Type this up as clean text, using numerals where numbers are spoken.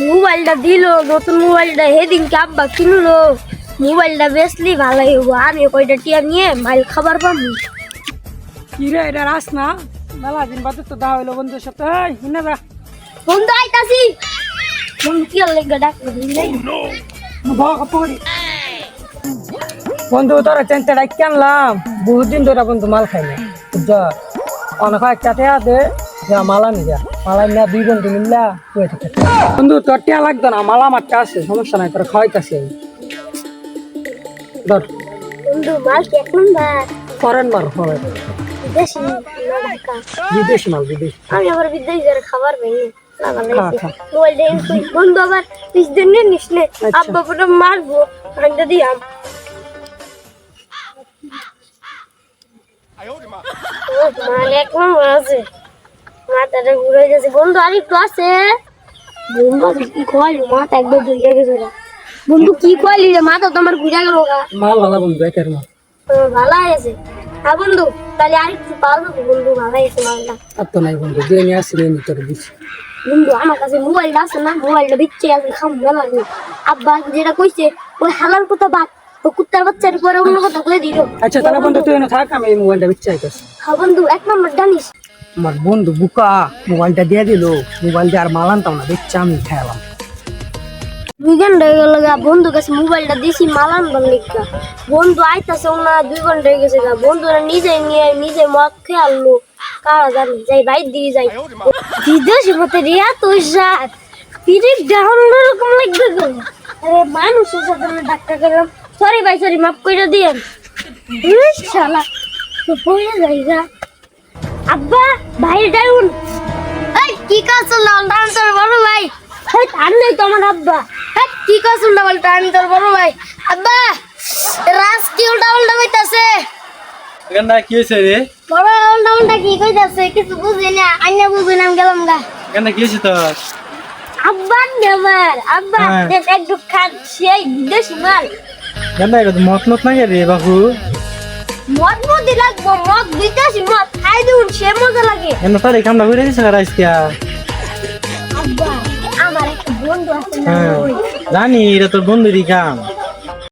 মোবাইলটা দিল, নতুন মোবাইলটা সেদিনকে আব্বা কিনলো। মোবাইলটা বেচলি ভালোই হবো, আমি কয়টা টিয়া নিয়ে মাইল খাবার পাবো। কি রে এটা রাস না মেলা দিন বাদে তো দেখা হইলো বন্ধুর সাথে হিনে যা বন্ধু আইতাছি। বন্ধু কি লেগে ডাকলো বুঝলি? বন্ধু তোরা চেনটা ডাক আনলাম বহুত দিন ধরে বন্ধু মাল খাই না বুঝছ অনেক একটা টেয়া দে যা মালা নি যা মালা নিয়ে দুই বন্ধু মিললা বন্ধু তোর টেয়া লাগতো না মালা আমার আছে সমস্যা নাই তোর খাওয়াইতাছি আমি ধর বন্ধু মাল কি এক নম্বর? ফরেন মাল ফরেন বিদেশি না ঢাকা? বিদেশি মাল বিদেশি আমি আবার বিদেশি যারা খাবার পাইনি। খা খা মোবাইলটা বন্ধু আবার 20 দিন নিস নে, আব্বা পুরো মারবো। আনতে দিয়াম মাল এক নম্বর আছে, মাথাটা ঘুরে গেছে। বন্ধু আর একটু আছে। বন্ধু আজকে কি খোয়ালি, মাথা একবার ধুয়ে গেছে রে। বন্ধু কি খোয়ালি রে, মাথা তো আমার ঘুরে গেল গা। মাল ভালো বন্ধু একের মাল ভালো আছে। হ্যাঁ বন্ধু, তাহলে আরেকটু পাওয়া যাবে। বন্ধু ভালো আছে মালটা। আর তো নাই বন্ধু যে নিয়ে আসি নি তোর দিচ্ছি বন্ধু আমার কাছে মোবাইলটা আছে না, মোবাইলটা বিচ্ছে আছে খাম মেলা নেই। আব্বা যেটা কইছে ওই হালাল কথা বাদ, ও কুত্তার বাচ্চার পরে অন্য কথা কয়ে দিল। আচ্ছা তাহলে বন্ধু তুই এনে থাক আমি এই মোবাইলটা বিচ্ছি আইতাছি হ্যাঁ বন্ধু এক নম্বর জানিস। আমার বন্ধু বুকা মোবাইলটা দিয়ে দিল মোবাইল দিয়ে আর মাল আনতাম না দেখছি আমি খেয়ালাম দুই ঘন্টা হয়ে গেল গা, বন্ধু কাছে মোবাইলটা দিছি মালান বাংলিকা। বন্ধু আইতাছে না, 2 ঘন্টা হয়ে গেছে গা। বন্ধুরা নিজে নিয়ে নিজে মদ খেয়ে আনলো। কারা জানি যাই বাইর দিয়ে যাই বিদেশি মতে রিয়া তুই সাত পিরিক ডাউন রকম লাগবে গো। আরে মানুষের সাথে আমি ডাক্তার করলাম, সরি ভাই সরি মাফ করে দিয়েন। শালা তো পড়ে যাই গা। আব্বা ভাই ডাউন। এই কি কাজ লাল ডাউন তোর বড় ভাই? এই তার নেই তো আমার আব্বা। এই কি কাজ বলটা আমি তোর বড় ভাই। আব্বা রাস কি উল্টা উল্টা কইতাছে। কেননা কি হয়েছে রে? বড় উল্টা উল্টা কি কইতাছে কিছু বুঝি না, আইনা বুঝি না, গেলাম গা। কেননা কি হয়েছে তোর? আব্বা নেমার আব্বা হ্যাঁ। একটু খান সেই বিদেশি মাল। কেননা এটা তো মত মত না রে বাবু। মদ মদি লাগবো, মদ বিদেশি মদ খাই দিউন সে মজা লাগে। কেন তোর এই কামটা করে দিছে আজকে? আব্বা আমার একটা বন্ধু আছে না, হ্যাঁ ওই জানি এটা তোর বন্ধুরই কাম।